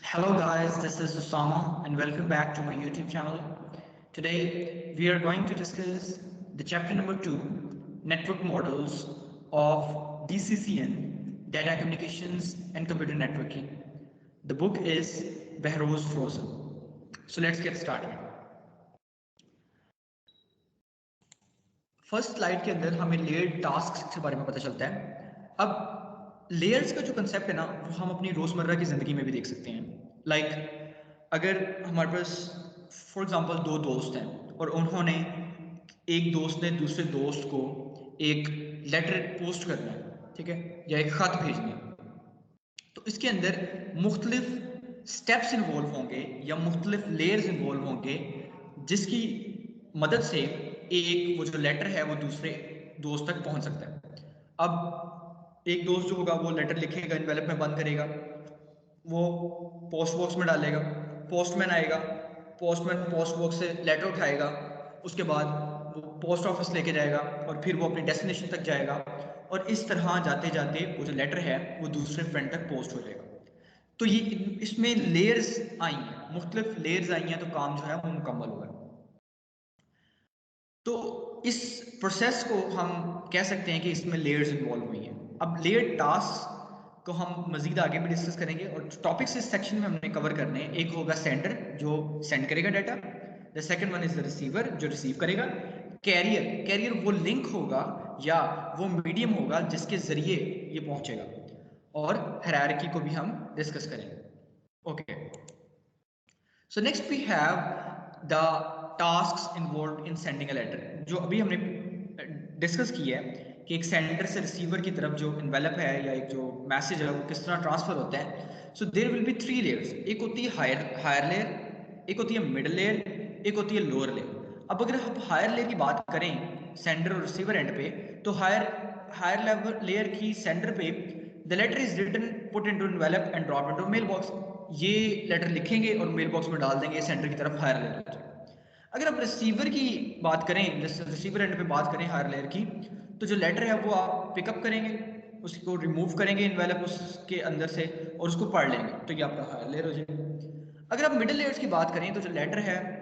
Hello guys, this is Osama and welcome back to my YouTube channel. Today we are going to discuss the chapter number 2, Network Models of DCCN, Data Communications and Computer Networking. The book is Behrouz Frozen. So let's get started. First slide के अंदर हमें layered task के बारे में पता चलता है। अब लेयर्स का जो कंसेप्ट है ना, वो हम अपनी रोजमर्रा की जिंदगी में भी देख सकते हैं। अगर हमारे पास फॉर एग्जांपल दो दोस्त हैं और उन्होंने एक दोस्त ने दूसरे दोस्त को एक लेटर पोस्ट करना है, ठीक है, या एक खत भेजना है, तो इसके अंदर मुख्तलिफ स्टेप्स इन्वॉल्व होंगे या मुख्तलिफ लेयर्स इन्वॉल्व होंगे जिसकी मदद से एक वो जो लेटर है वो दूसरे दोस्त तक पहुंच सकता है। अब एक दोस्त जो होगा वो लेटर लिखेगा, एनवेलप में बंद करेगा, वो पोस्ट बॉक्स में डालेगा, पोस्टमैन आएगा, पोस्टमैन पोस्ट बॉक्स से लेटर उठाएगा, उसके बाद वो पोस्ट ऑफिस लेके जाएगा और फिर वो अपनी डेस्टिनेशन तक जाएगा और इस तरह जाते जाते वो जो लेटर है वो दूसरे फ्रेंड तक पोस्ट हो जाएगा। तो ये इसमें लेयर्स आई हैं, मुख्तलिफ लेयर्स आई हैं, तो काम जो है वो मुकम्मल हुआ है। तो इस प्रोसेस को हम कह सकते हैं कि इसमें लेयर्स इन्वॉल्व हुई हैं। अब लेयर टास्क को हम मजीद आगे भी डिस्कस करेंगे और टॉपिक्स इस सेक्शन में हमने कवर करने हैं। एक होगा सेंडर जो सेंड करेगा data, the second one is the receiver जो रिसीव करेगा, कैरियर कैरियर वो लिंक होगा या वो मीडियम होगा जिसके जरिए ये पहुंचेगा, और हायरार्की को भी हम डिस्कस करेंगे। Okay, so next we have the tasks involve in sending a letter, जो अभी हमने डिस्कस किया है कि एक सेंडर से रिसीवर की तरफ जो इन्वेलप है या एक जो मैसेज है वो किस तरह ट्रांसफर होता है। So there will be three layers, एक होती है हायर लेयर, एक होती है मिडल लेयर, एक होती है लोअर लेयर। अब अगर हम हायर लेयर की बात करें सेंडर और रिसीवर एंड पे, तो हायर लेवल लेयर की सेंडर पे the letter is written put into envelope and drop into mail box, ये लेटर लिखेंगे और मेल बॉक्स में डाल देंगे, सेंडर की तरफ हायर लेयर हो जाएगा। अगर आप रिसीवर की बात करें, जैसे रिसीवर एंड पे बात करें हायर लेयर की, तो जो लेटर है वो आप पिकअप करेंगे, उसको रिमूव करेंगे इन्वेलप उसके अंदर से और उसको पढ़ लेंगे, तो ये आपका हायर लेयर हो जाएगा। अगर आप मिडिल लेयर्स की बात करें तो जो लेटर है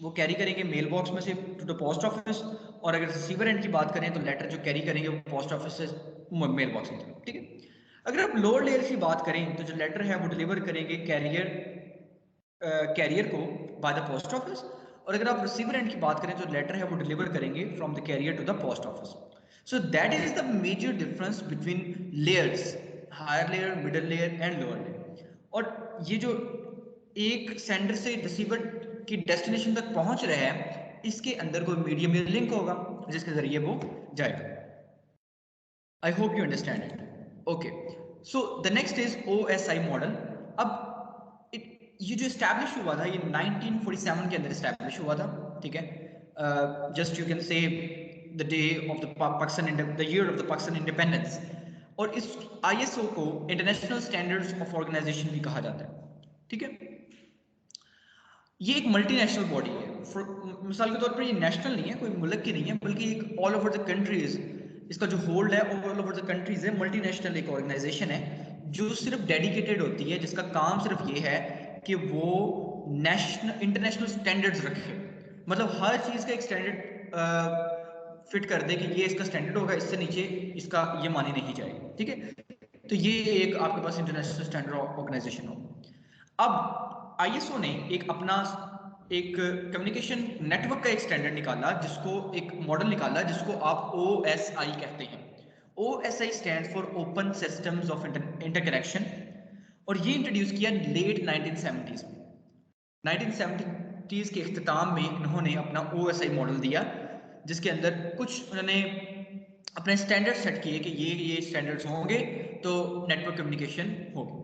वो कैरी करेंगे मेल बॉक्स में से टू द पोस्ट ऑफिस, और अगर रिसीवर एंड की बात करें तो लेटर जो कैरी करेंगे वो पोस्ट ऑफिस से मेल बॉक्स में, ठीक है। अगर आप लोअर लेयर की बात करें तो जो लेटर है वो डिलीवर करेंगे कैरियर को बाय द पोस्ट ऑफिस, और अगर आप रिसीवर एंड की बात करें तो लेटर है वो डिलीवर करेंगे from the carrier to the post office. So that is the major difference between layers, higher layer, middle layer and lower layer. और ये जो एक सेंडर से रिसीवर की डेस्टिनेशन तक पहुंच रहे हैं, इसके अंदर कोई मीडियम लिंक होगा जिसके जरिए वो जाएगा। I hope you understand it. Okay, so the next is OSI model. अब ये जो स्टैब्लिश हुआ था ये 1947 के अंदर स्टैब्लिश हुआ था, ठीक है। Just you can say the day of the Pakistan, the year of the Pakistan independence. और इस ISO को इंटरनेशनल स्टैंडर्ड्स ऑफ ऑर्गेनाइजेशन भी कहा जाता है, ठीक है। ये एक मल्टीनेशनल बॉडी है। मिसाल के तौर पर ये नेशनल नहीं है, कोई मुल्क की नहीं है, बल्कि एक ऑल ओवर द कंट्रीज, इसका जो होल्ड है ऑल ओवर द कंट्रीज है। मल्टीनेशनल एक ऑर्गेनाइजेशन है जो सिर्फ डेडिकेटेड होती है, जिसका काम सिर्फ ये है कि वो नेशनल इंटरनेशनल स्टैंडर्ड्स रखे, मतलब हर चीज का एक स्टैंडर्ड फिट कर दे कि ये इसका स्टैंडर्ड होगा, इससे नीचे इसका ये मानी नहीं जाएगी, ठीक है। तो ये एक आपके पास इंटरनेशनल स्टैंडर्ड ऑर्गेनाइजेशन हो। अब ISO ने एक अपना एक कम्युनिकेशन नेटवर्क का एक स्टैंडर्ड निकाला, जिसको एक मॉडल निकाला जिसको आप OSI कहते हैं। OSI stand for open systems of interconnection, और ये इंट्रोड्यूस किया लेट 1970s में। 1970s के इख्तिताम में इन्होंने अपना OSI मॉडल दिया, जिसके अंदर कुछ उन्होंने अपने स्टैंडर्ड सेट किए कि ये स्टैंडर्ड्स होंगे तो नेटवर्क कम्युनिकेशन होगी।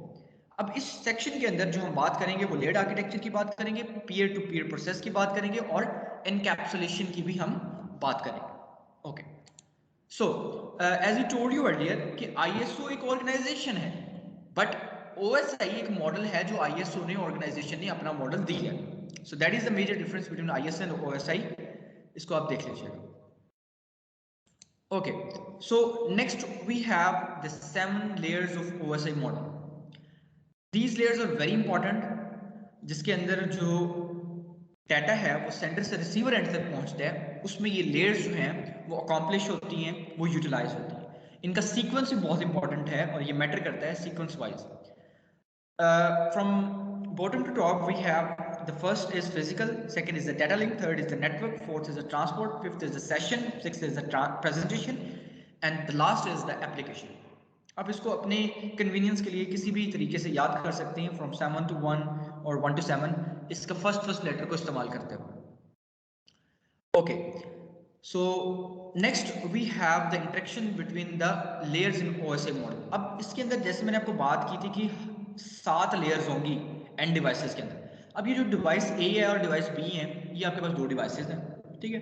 अब इस सेक्शन के अंदर जो हम बात करेंगे वो लेयर्ड आर्किटेक्चर की बात करेंगे, पीयर टू पीयर प्रोसेस की बात करेंगे और एनकैप्सुलेशन की भी हम बात करेंगे। Okay, so as you told you earlier कि ISO एक ऑर्गेनाइजेशन है, बट OSI एक मॉडल है जो ISO ने ऑर्गेनाइजेशन ने अपना मॉडल दिया है। So that is the major difference between ISO and OSI। इसको आप देख लीजिएगा। Okay, so next we have the 7 layers of OSI model. These layers are very important, जिसके अंदर जो डाटा है वो सेंडर से रिसीवर एंड तक पहुंचता है, उसमें ये लेयर्स जो हैं वो अकॉम्प्लिश होती हैं, वो यूटिलाइज होती हैं। इनका सीक्वेंस भी बहुत इंपॉर्टेंट है और ये मैटर करता है sequence wise. From bottom to top, we have the first is physical, second is the data link, third is the network, fourth is the transport, fifth is the session, sixth is the presentation, and the last is the application. आप इसको अपने convenience के लिए किसी भी तरीके से याद कर सकते हैं, फ्रॉम 7 to 1 और 1 to 7 इसका फर्स्ट लेटर को इस्तेमाल करते हो। Okay, so next we have the interaction between the layers in OSI model. अब इसके अंदर जैसे मैंने आपको बात की थी कि 7 लेयर्स होंगी एंड डिवाइसेस के अंदर। अब ये जो डिवाइस A है और डिवाइस B है, ये आपके पास दो डिवाइसेस हैं, ठीक है।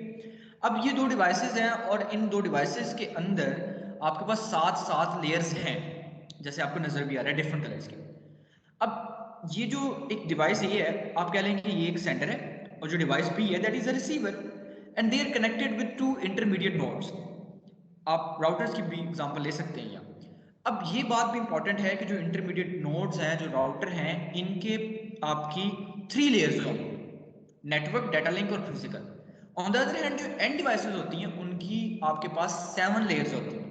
अब ये दो डिवाइसेस हैं और इन दो डिवाइसेस के अंदर आपके पास 7 लेयर्स हैं, जैसे आपको नजर भी आ रहा है डिफरेंट कलर्स के। अब ये जो एक डिवाइस A है, आप कह लेंगे ये एक सेंडर है, और जो डिवाइस B है that is a receiver, and they are connected with 2 intermediate nodes. आप राउटर्स की भी एग्जांपल ले सकते हैं यहाँ। अब ये बात भी इंपॉर्टेंट है कि जो इंटरमीडिएट नोड्स हैं, जो राउटर हैं, इनके आपकी 3 लेयर्स होंगी, नेटवर्क, डाटा लिंक और physical. On the other hand जो एंड डिवाइसेस होती हैं उनकी आपके पास 7 लेयर्स होती हैं,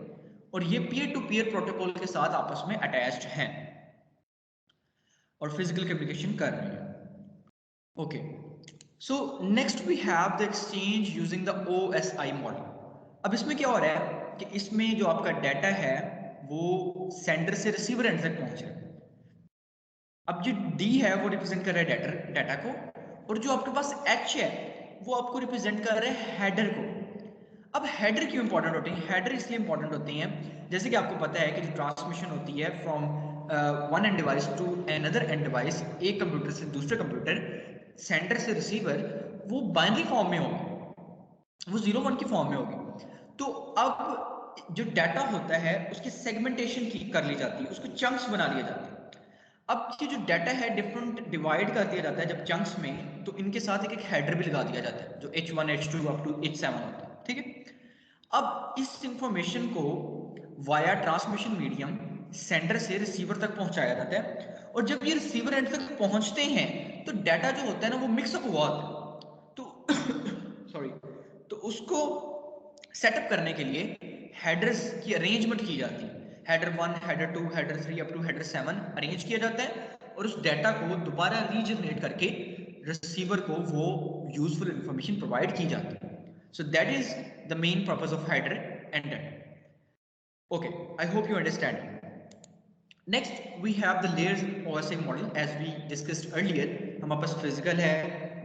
और ये पीयर टू पीयर प्रोटोकॉल के साथ आपस में अटैच्ड हैं और फिजिकल कम्युनिकेशन कर रहे हैं। Okay, so next we have the exchange using the OSI model. अब इसमें क्या हो रहा है कि इसमें जो आपका डाटा है वो सेंडर से रिसीवर एंड तक पहुंच रहा है। अब जो D है वो रिप्रेजेंट कर रहा है डाटा को, और जो आपके पास H है वो आपको रिप्रेजेंट कर रहा है हेडर को। अब हेडर क्यों इंपॉर्टेंट होते हैं? हेडर इसलिए इंपॉर्टेंट होते हैं, जैसे कि आपको पता है कि जो ट्रांसमिशन होती है from one end device to another end device, एक कंप्यूटर से दूसरे कंप्यूटर, सेंडर से रिसीवर, वो बाइनरी फॉर्म में होगी, वो 0-1 की फॉर्म में होगी। तो अब जो डाटा होता है उसकी सेगमेंटेशन की कर ली जाती है, उसको चंक्स बना लिया जाता है। अब ये जो डाटा है डिफरेंट डिवाइड कर दिया जाता है जब चंक्स में, तो इनके साथ एक हेडर भी लगा दिया जाता है जो H1 H2 up to H7 होता है, ठीक है। अब इस इंफॉर्मेशन को वाया ट्रांसमिशन मीडियम सेंडर से रिसीवर तक पहुंचाया जाता है, और जब ये रिसीवर एंड तक पहुंचते हैं तो डाटा जो होता है ना वो मिक्सअप हुआ होता है, तो सॉरी, तो उसको सेटअप करने के लिए हेडर्स की अरेंजमेंट की जाती है। Header 1, header 2, header 3 up to header 7 arrange किया जाता है, और उस डाटा को दोबारा रीजनरेट करके रिसीवर को वो यूजफुल इंफॉर्मेशन प्रोवाइड की जाती है। So that is the main purpose of header and data. Okay, I hope you understand. Next we have the layers OSI model as we discussed earlier. हमारे पास physical है,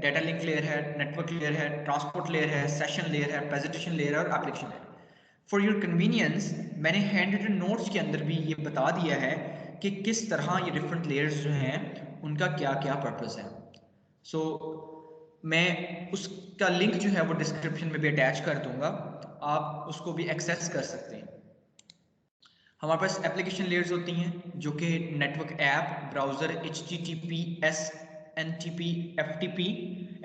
data link layer है, network layer है, transport layer है, session layer है, presentation layer है और application layer. For your convenience मैंने hand written notes के अंदर भी ये बता दिया है कि किस तरह ये डिफरेंट लेयर्स जो हैं उनका क्या क्या पर्पस है। सो मैं उसका लिंक जो है वो डिस्क्रिप्शन में भी अटैच कर दूंगा, आप उसको भी एक्सेस कर सकते हैं। हमारे पास एप्लीकेशन लेयर्स होती हैं जो कि network app, browser, HTTPS, NTP, FTP,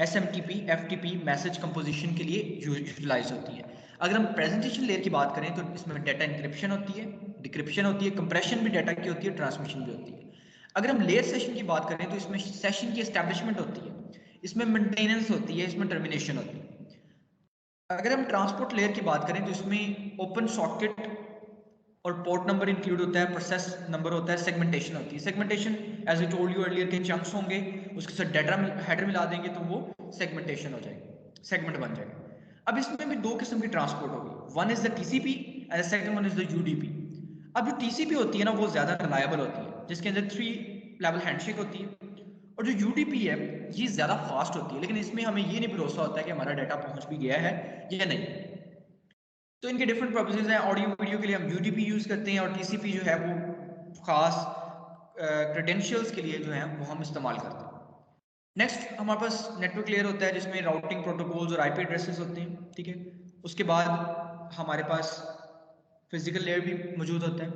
SMTP, FTP message composition के लिए यूटिलाइज होती हैं। अगर हम प्रेजेंटेशन लेयर की बात करें तो इसमें डाटा इंक्रिप्शन होती है, डिक्रिप्शन होती है, कंप्रेशन भी डाटा की होती है, ट्रांसमिशन भी होती है। अगर हम लेयर सेशन की बात करें तो इसमें सेशन की एस्टैब्लिशमेंट होती है, इसमें मेंटेनेंस होती है, इसमें टर्मिनेशन होती है। अगर हम ट्रांसपोर्ट लेयर की बात करें तो इसमें ओपन सॉकेट और पोर्ट नंबर इंक्लूड होता है, प्रोसेस नंबर होता है, सेगमेंटेशन होती है। Segmentation as I told you earlier के चंक्स होंगे, उसके साथ डाटा हेडर मिला देंगे तो वो सेगमेंटेशन हो जाएगी, सेगमेंट बन जाएगा। अब इसमें भी दो किस्म की ट्रांसपोर्ट होगी, one is the TCP and second one is the UDP। अब जो TCP होती है ना वो ज्यादा रिलायबल होती है, जिसके अंदर 3 लेवल हैंडशेक होती है, और जो UDP है ये ज्यादा फास्ट होती है, लेकिन इसमें हमें ये नहीं भरोसा होता है कि हमारा डाटा पहुंच भी गया है या नहीं। तो इनके डिफरेंट पर्पसेस हैं। ऑडियो वीडियो के लिए हम UDP यूज करते हैं, और TCP जो है वो खास क्रेडेंशियल्स के लिए जो है वो हम इस्तेमाल करते हैं। नेक्स्ट हमारे पास नेटवर्क लेयर होता है जिसमें राउटिंग प्रोटोकॉल्स और IP एड्रेसेस होते हैं, ठीक है। उसके बाद हमारे पास फिजिकल लेयर भी मौजूद होता है,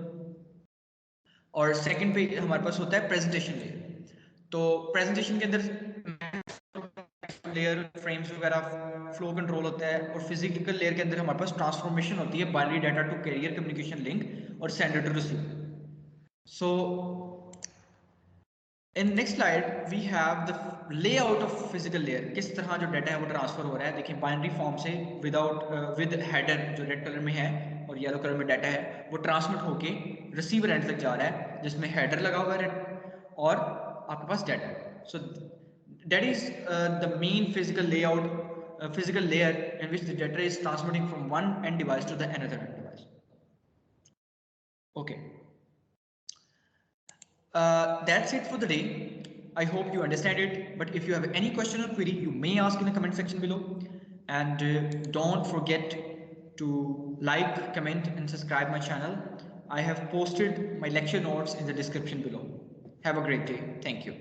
और सेकंड पे हमारे पास होता है प्रेजेंटेशन लेयर। तो प्रेजेंटेशन के अंदर लेयर, फ्रेम्स वगैरह, फ्लो कंट्रोल होता है, और फिजिकल लेयर के अंदर हमारे पास ट्रांसफॉर्मेशन होती है, binary data to carrier communication link और sender to receiver. So In next slide we have the layout of physical layer. किस तरह जो डाटा है वो ट्रांसफर हो रहा है. देखिए बाइनरी फॉर्म से विदाउट विद हेडर जो रेड कलर में है और येलो कलर में डाटा है वो ट्रांसमिट होके रिसीवर एंड तक जा रहा है जिसमें हेडर लगा हुआ है और आपके पास डाटा है. So that is the main physical layout physical layer in which the data is transmitting from one end device to the another end device. Okay. That's it for the day. I hope you understand it. But if you have any question or query, you may ask in the comment section below. And don't forget to like, comment, and subscribe my channel. I have posted my lecture notes in the description below. Have a great day. Thank you.